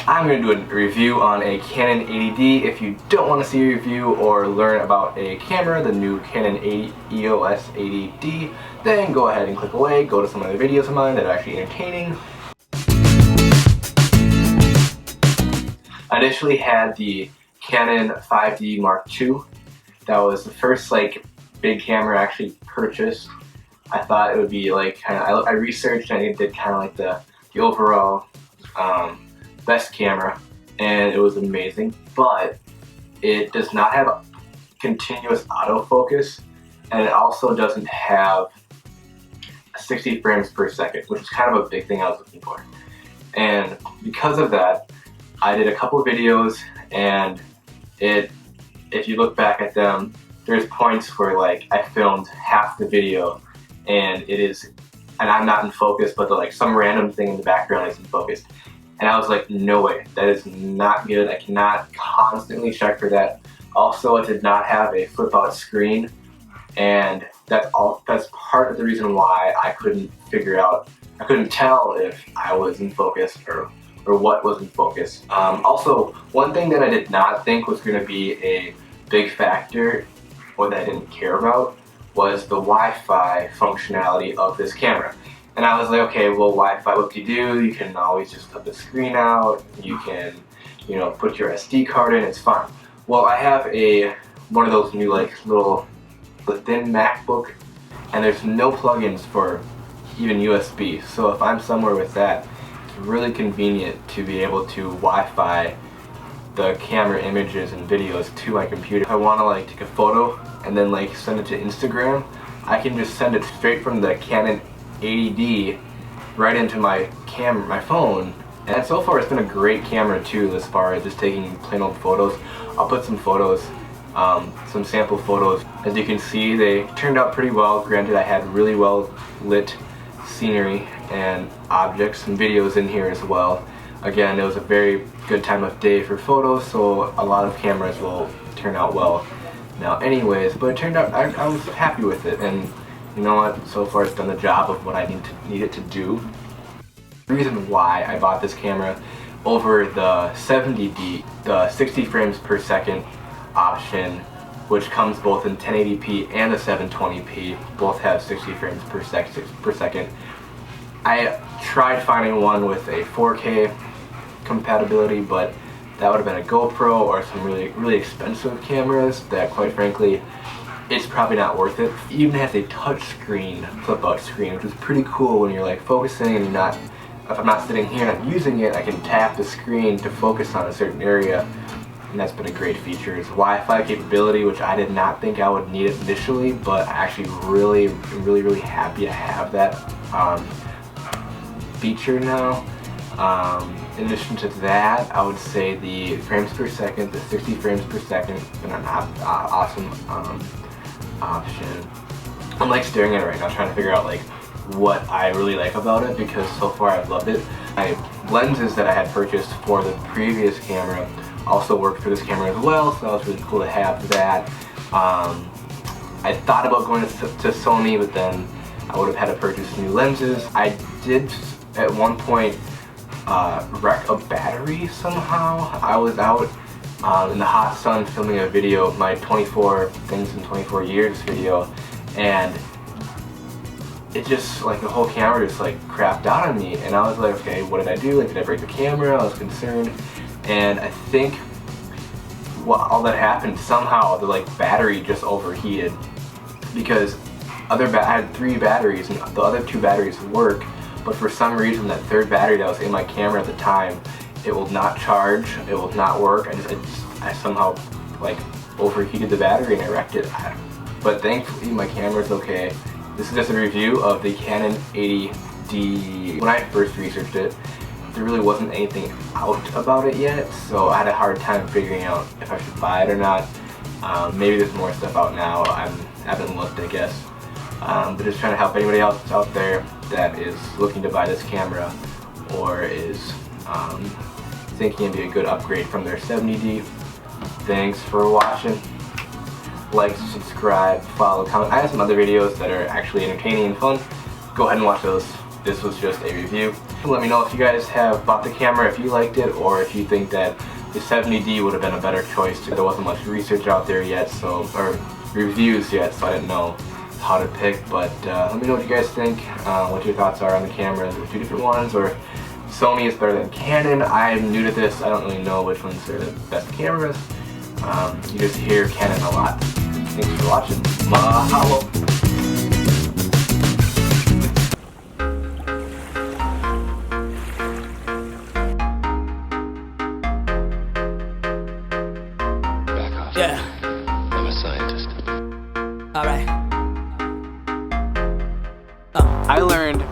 I'm going to do a review on a Canon 80D. If you don't want to see a review or learn about a camera, the new Canon EOS 80D, then go ahead and click away, go to some other videos of mine that are actually entertaining. I initially had the Canon 5D Mark II. That was the first big camera I actually purchased. I thought it would be I researched and I did the overall best camera, and it was amazing, but it does not have continuous autofocus, and it also doesn't have 60 frames per second, which is kind of a big thing I was looking for. And because of that, I did a couple videos, and if you look back at them, there's points where I filmed half the video and I'm not in focus, but some random thing in the background is in focus. And I was like, no way, that is not good. I cannot constantly check for that. Also, it did not have a flip out screen, and that's part of the reason why I couldn't tell if I was in focus or what was in focus. Also, one thing that I did not think was going to be a big factor, or that I didn't care about, was the Wi-Fi functionality of this camera. And I was like, okay, well, Wi-Fi, what do? You can always just put the screen out, you can, put your SD card in, it's fine. Well, I have one of those new the thin MacBook, and there's no plugins for even USB. So if I'm somewhere with that, it's really convenient to be able to Wi-Fi the camera images and videos to my computer. If I want to take a photo and then send it to Instagram, I can just send it straight from the Canon 80D right into my phone. And so far it's been a great camera too, as far as just taking plain old photos. I'll put some photos, some sample photos. As you can see, they turned out pretty well. Granted, I had really well lit scenery and objects and videos in here as well. Again, it was a very good time of day for photos, so a lot of cameras will turn out well now anyways, but it turned out, I was happy with it, and you know what, so far it's done the job of what I need it to do. The reason why I bought this camera over the 70D, the 60 frames per second option, which comes both in 1080p and the 720p, both have 60 frames per second. I tried finding one with a 4K compatibility, but that would have been a GoPro or some really expensive cameras that, quite frankly, it's probably not worth it. It even has a touch screen, flip out screen, which is pretty cool when you're focusing and if I'm not sitting here and I'm using it, I can tap the screen to focus on a certain area, and that's been a great feature. It's Wi-Fi capability, which I did not think I would need it initially, but I actually really happy to have that feature now. In addition to that, I would say the frames per second, the 60 frames per second, has been an awesome option. I'm staring at it right now, trying to figure out what I really like about it, because so far I've loved it. My lenses that I had purchased for the previous camera also worked for this camera as well, so that was really cool to have that. I thought about going to Sony, but then I would have had to purchase new lenses. I did at one point wreck a battery somehow. I was out in the hot sun filming a video, my 24 things in 24 years video, and it just the whole camera just crapped out on me, and I was like, okay, what did I do? Did I break the camera? I was concerned, and I think all that happened, somehow the battery just overheated, because I had 3 batteries and the other 2 batteries work, but for some reason that third battery that was in my camera at the time, it will not charge, it will not work. I somehow overheated the battery and I wrecked it. But thankfully my camera's okay. This is just a review of the Canon 80D. When I first researched it, there really wasn't anything out about it yet, so I had a hard time figuring out if I should buy it or not. Maybe there's more stuff out now. I haven't looked, I guess. But just trying to help anybody else out there that is looking to buy this camera or is thinking it'd be a good upgrade from their 70D. Thanks for watching. Like, subscribe, follow, comment. I have some other videos that are actually entertaining and fun. Go ahead and watch those. This was just a review. Let me know if you guys have bought the camera, if you liked it, or if you think that the 70D would have been a better choice. There wasn't much research out there yet, or reviews yet, so I didn't know how to pick. But let me know what you guys think, what your thoughts are on the cameras, the two different ones, or Sony is better than Canon. I'm new to this, I don't really know which ones are the best cameras. You just hear Canon a lot. Thanks for watching. Mahalo! Yeah. I'm a scientist. Alright. I learned